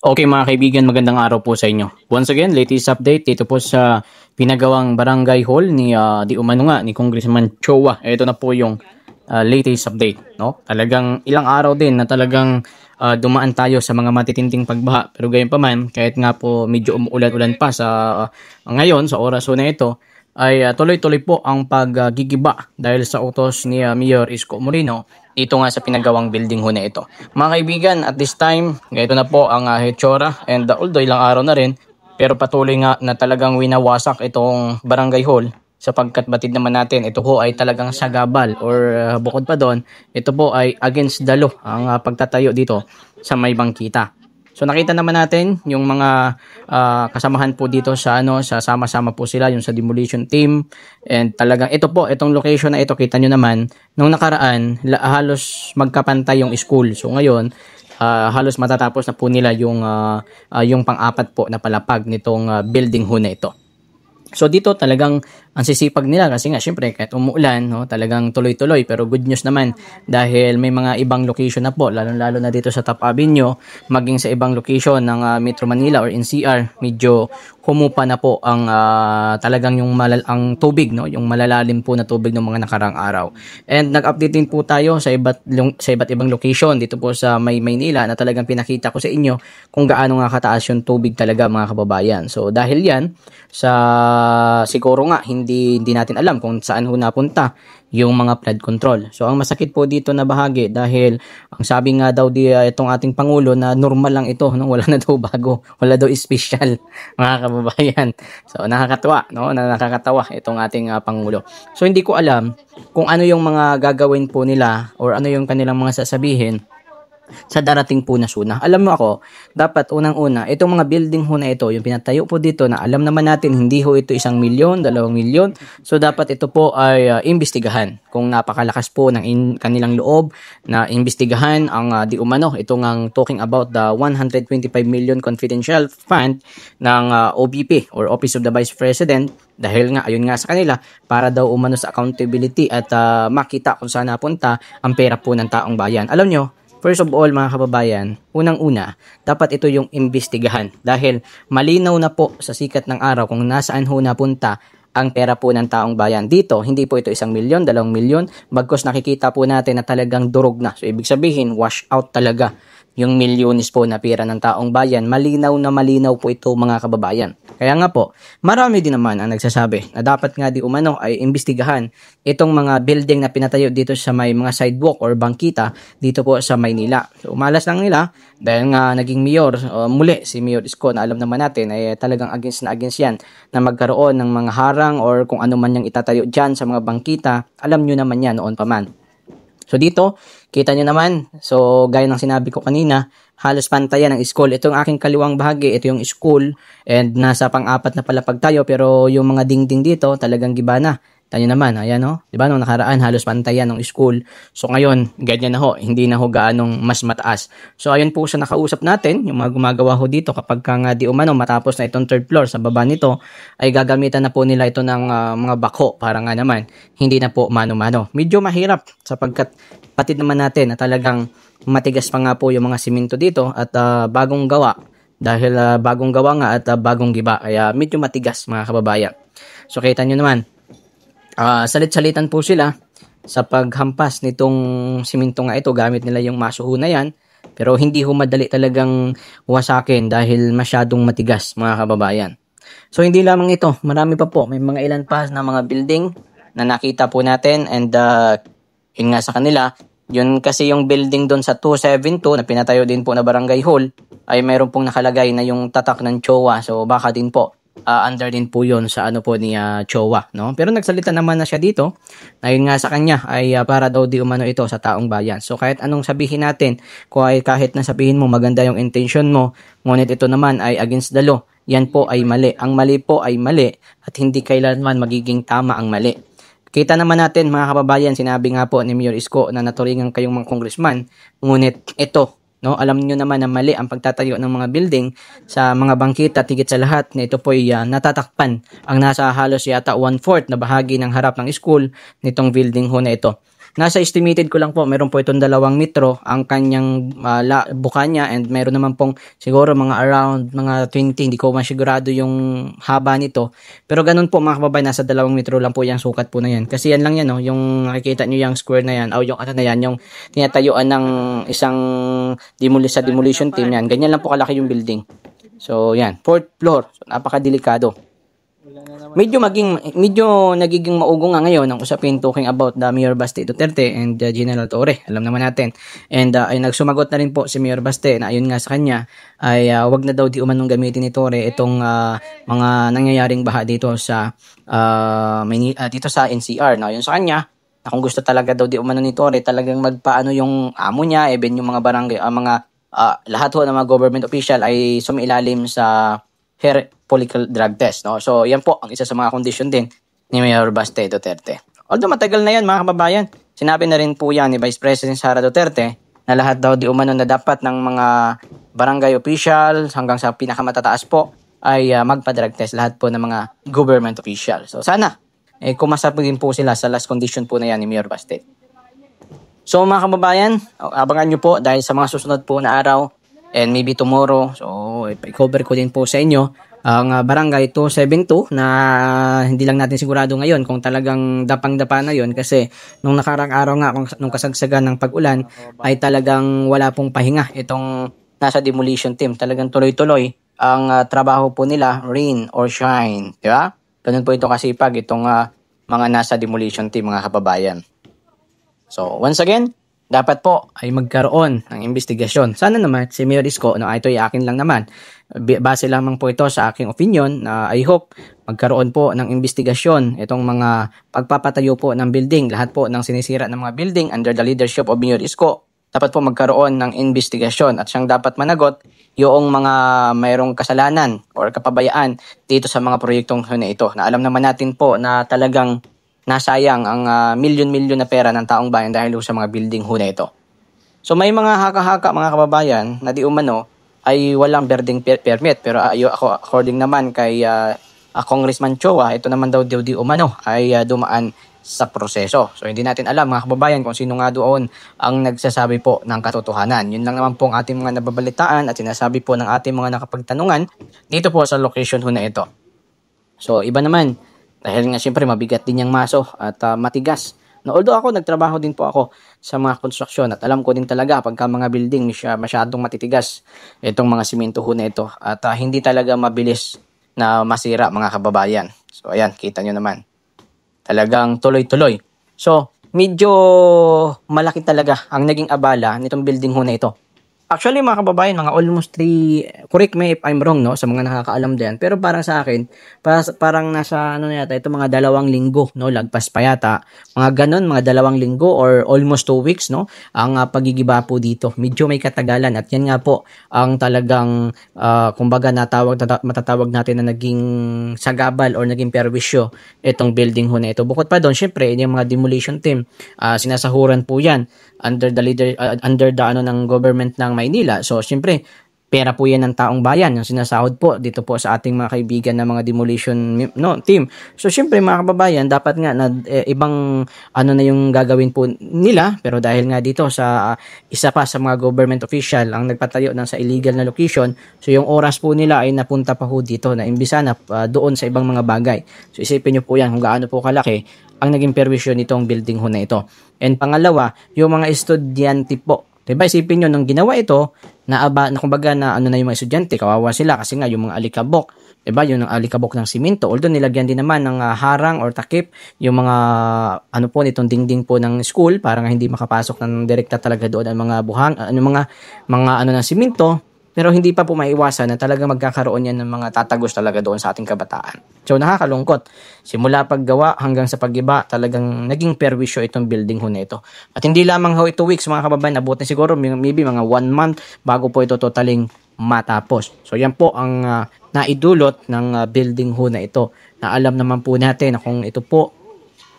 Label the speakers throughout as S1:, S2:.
S1: Okay mga kaibigan, magandang araw po sa inyo. Once again, latest update dito po sa pinagawang barangay hall ni di umano nga ni Congressman Chowa. Ito na po yung latest update, no? Talagang ilang araw din na talagang dumaan tayo sa mga matitinding pagbaha. Pero gayon pa man, kahit nga po medyo umuulan-ulan pa sa ngayon sa oras na ito, ay tuloy-tuloy po ang paggigiba dahil sa utos ni Mayor Isko Moreno dito nga sa pinagawang building ho na ito. Mga kaibigan, at this time, ganito na po ang hitsura and although ilang araw na rin, pero patuloy nga na talagang winawasak itong barangay hall sapagkat batid naman natin, ito po ay talagang sagabal or bukod pa doon, ito po ay against the law ang pagtatayo dito sa may bangkita. So nakita naman natin yung mga kasamahan po dito sa sa sama-sama po sila yung sa demolition team and talagang ito po itong location na ito kita nyo naman nung nakaraan halos magkapantay yung school. So ngayon halos matatapos na po nila yung pang-apat po na palapag nitong building ho na ito. So dito talagang ang sisipag nila kasi nga syempre kahit umuulan, no, talagang tuloy-tuloy, pero good news naman dahil may mga ibang location na po lalo-lalo na dito sa Top Avenue maging sa ibang location ng Metro Manila or NCR, medyo humupa na po ang talagang ang tubig, no, yung malalalim po na tubig ng mga nakarang araw. And nag-update din po tayo sa iba't ibang location dito po sa Maynila na talagang pinakita ko sa inyo kung gaano nga kataas yung tubig talaga mga kababayan. So dahil yan siguro nga hindi natin alam kung saan ho napunta yung mga flood control. So ang masakit po dito na bahagi dahil ang sabi nga daw itong ating Pangulo na normal lang ito, no? Wala na daw bago, wala daw special mga kababayan. So nakakatawa, no? Nakakatawa itong ating Pangulo. So hindi ko alam kung ano yung mga gagawin po nila or ano yung kanilang mga sasabihin sa darating po na suna. Alam mo ako, dapat unang-una, itong mga building ho na ito, yung pinatayo po dito na alam naman natin, hindi ho ito 1 milyon, 2 milyon. So, dapat ito po ay imbestigahan. Kung napakalakas po ng kanilang loob na imbestigahan ang di umano, itong ang talking about the 125 million confidential fund ng OBP or Office of the Vice President dahil nga, ayun nga sa kanila, para daw umano sa accountability at makita kung saan napunta ang pera po ng taong bayan. Alam nyo, first of all mga kababayan, unang-una, dapat ito yung imbestigahan dahil malinaw na po sa sikat ng araw kung nasaan ho napunta ang pera po ng taong bayan. Dito, hindi po ito 1 milyon, 2 milyon, bagkus nakikita po natin na talagang durog na. So, ibig sabihin, wash out talaga yung milyones po na pera ng taong bayan. Malinaw na malinaw po ito mga kababayan. Kaya nga po, marami din naman ang nagsasabi na dapat nga di umano ay imbestigahan itong mga building na pinatayo dito sa may mga sidewalk or bangkita dito po sa Maynila. So, umalas lang nila dahil nga naging mayor, muli si Mayor Isko na alam naman natin ay talagang against yan na magkaroon ng mga harang or kung ano man yung itatayo dyan sa mga bangkita. Alam nyo naman yan noon pa man. So dito, kita nyo naman, so gaya ng sinabi ko kanina, halos pantayan ng school. Ito ang aking kaliwang bahagi, ito yung school and nasa pang-apat na palapag tayo pero yung mga dingding dito talagang giba na. Tanyo naman, ayan o, diba nung nakaraan halos pantayan ng school. So ngayon, ganyan na ho, hindi na ho gaanong mas mataas. So ayun po sa nakausap natin, yung mga gumagawa ho dito kapag nga di umano matapos na itong third floor sa baba nito, ay gagamitan na po nila ito ng mga bako para nga naman hindi na po mano-mano. Medyo mahirap sapagkat patid naman natin na talagang matigas pa nga po yung mga simento dito at bagong gawa. Dahil bagong gawa nga at bagong giba, kaya medyo matigas mga kababayan. So kita nyo naman, salit-salitan po sila sa paghampas nitong simento nga ito. Gamit nila yung masuho na yan. Pero hindi ho madali talagang wasakin dahil masyadong matigas mga kababayan. So hindi lamang ito. Marami pa po. May mga ilan pa na mga building na nakita po natin. And yun nga sa kanila. Yun kasi yung building doon sa 272 na pinatayo din po na barangay hall ay mayroon pong nakalagay na yung tatak ng Chowa. So baka din po under din po yun sa ano po ni Chowa, no? Pero nagsalita naman na siya dito na yun nga sa kanya ay para daw di umano ito sa taong bayan. So kahit anong sabihin natin, kahit na sabihin mo maganda yung intention mo, ngunit ito naman ay against the law, yan po ay mali. Ang mali po ay mali at hindi kailanman magiging tama ang mali. Kita naman natin mga kababayan, sinabi nga po ni Mayor Isko na naturingan kayong mga congressman, ngunit ito, no, alam niyo naman na mali ang pagtatayo ng mga building sa mga bangkita at higit sa lahat na ito po ay natatakpan ang nasa halos yata 1/4 na bahagi ng harap ng school nitong building ho na ito. nasa estimated ko lang po, meron po itong 2 metro ang kanyang buka niya, and meron naman pong siguro mga around mga 20, hindi ko masigurado yung haba nito. Pero ganun po mga kababayan, nasa 2 metro lang po yung sukat po na yan. Kasi yan lang yan, no? Yung nakikita nyo yung square na yan, o yung ano na yan, yung tinatayuan ng isang demolition team yan. Ganyan lang po kalaki yung building. So yan, 4th floor. So, napakadelikado. Medyo nagiging maugo nga ngayon ang usapin talking about the Mayor Baste Duterte and General Torre. Alam naman natin. And ay nagsumagot na rin po si Mayor Baste na ayon nga sa kanya ay wag na daw di umanong gamitin ni Torre itong mga nangyayaring baha dito sa dito sa NCR. Na ayon sa kanya, na kung gusto talaga daw di umano ni Torre, talagang magpaano yung amo niya, even yung mga barangay, lahat ho ng mga government official ay sumilalim sa political drug test, no? So, yan po ang isa sa mga condition din ni Mayor Baste Duterte. Although matagal na yan, mga kababayan. Sinabi na rin po yan ni Vice President Sara Duterte na lahat daw di umano na dapat ng mga barangay official hanggang sa pinakamatataas po ay magpa-drug test, lahat po ng mga government official. So, sana kumasa po din po sila sa last condition po na yan ni Mayor Baste. So, mga kababayan, abangan nyo po dahil sa mga susunod po na araw and maybe tomorrow, so i-cover ko din po sa inyo ang barangay 272 na hindi lang natin sigurado ngayon kung talagang dapang-dapa na yon, kasi nung nakarang araw nga nung kasagsagan ng pag-ulan ay talagang wala pong pahinga itong nasa demolition team. Talagang tuloy-tuloy ang trabaho po nila, rain or shine, di ba? Ganun po ito kasipag itong mga nasa demolition team, mga kababayan. So once again, dapat po ay magkaroon ng investigasyon. Sana naman si Mayor Isko, no, ito ay akin lang naman. Base lamang po ito sa aking opinion, I hope magkaroon po ng investigasyon itong mga pagpapatayo po ng building. Lahat po ng sinisira ng mga building under the leadership of Mayor Isko. Dapat po magkaroon ng investigasyon at siyang dapat managot yung mga mayroong kasalanan or kapabayaan dito sa mga proyektong na ito. Na alam naman natin po na talagang nasayang ang milyon-milyon na pera ng taong bayan dahil sa mga building ho na ito. So may mga haka-haka, mga kababayan, na di umano ay walang building permit. Pero ako, according naman kay Congressman Chua, ito naman daw di umano ay dumaan sa proseso. So hindi natin alam, mga kababayan, kung sino nga doon ang nagsasabi po ng katotohanan. Yun lang naman po ang ating mga nababalitaan at sinasabi po ng ating mga nakapagtanungan dito po sa location ho na ito. So iba naman, dahil nga siyempre mabigat din yung maso at matigas. No, although ako, nagtrabaho din po ako sa mga konstruksyon at alam ko din talaga pagka mga building masyadong matitigas itong mga simento ho na ito at hindi talaga mabilis na masira, mga kababayan. So ayan, kita nyo naman. Talagang tuloy-tuloy. So medyo malaki talaga ang naging abala nitong building ho na ito. Actually, mga kababayan, mga almost 3, correct me if I'm wrong, no, sa mga nakakaalam din. Pero parang sa akin, parang nasa, yata, ito mga 2 linggo, no, lagpas pa yata. Mga ganun, mga 2 linggo or almost 2 weeks, no, ang pagigiba po dito. Medyo may katagalan at yan nga po ang talagang, kumbaga matatawag natin na naging sagabal or naging perwisyo itong building ho na ito. Bukod pa doon, syempre, yung mga demolition team, sinasahuran po yan under the ng government ng Maynila. So, siyempre, pera po yan ng taong bayan, yung sinasahod po dito po sa ating mga kaibigan na mga demolition team. So, siyempre, mga kababayan, dapat nga na ibang na yung gagawin po nila, pero dahil nga dito sa isa pa sa mga government official ang nagpatayo ng sa illegal na location, so yung oras po nila ay napunta pa po dito na imbisa na doon sa ibang mga bagay. So, isipin nyo po yan kung gaano po kalaki ang naging perwisyo nitong building ho na ito. And pangalawa, yung mga estudyante po. Diba, isipin nyo, nung ginawa ito, na kumbaga na yung mga estudyante, kawawa sila kasi nga yung mga alikabok, diba, yung alikabok ng simento, although nilagyan din naman ng harang or takip, yung mga, po, nitong dingding po ng school, para nga hindi makapasok ng direkta talaga doon ang mga buhang, ng simento. Pero hindi pa po maiwasan na talaga magkakaroon yan ng mga tatagos talaga doon sa ating kabataan. So nakakalungkot. Simula paggawa hanggang sa paggiba, talagang naging perwisyo itong building ho na ito. At hindi lamang ho 2 weeks, mga kababayan, abutin siguro maybe mga 1 month bago po ito totaling matapos. So yan po ang naidulot ng building ho na ito. Na alam naman po natin na kung ito po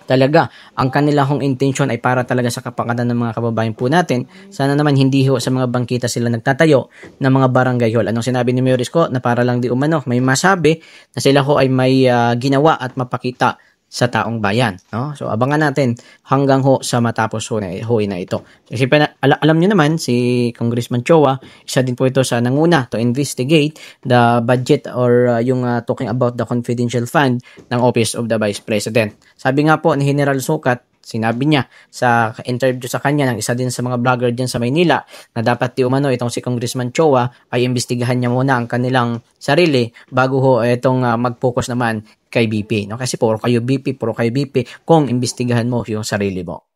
S1: talaga ang kanila hong intention ay para talaga sa kapakanan ng mga kababayan po natin. Sana naman hindi ho sa mga bangkita sila nagtatayo ng mga barangay hall. Anong sinabi ni Mayor Isko? Na para lang di umano may masabi na sila ho ay may ginawa at mapakita sa taong bayan, no? So abangan natin hanggang sa matapos na ito. Kasi alam niyo naman si Congressman Chua, isa din po ito sa nanguna to investigate the budget or yung talking about the confidential fund ng Office of the Vice President. Sabi nga po ni General Sukat, sinabi niya sa interview sa kanya ng isa din sa mga vlogger dyan sa Maynila na dapat di umano itong si Congressman Chua ay imbestigahan niya muna ang kanilang sarili bago ho itong mag-focus naman kay BP. No? Kasi puro kayo BP kung imbestigahan mo yung sarili mo.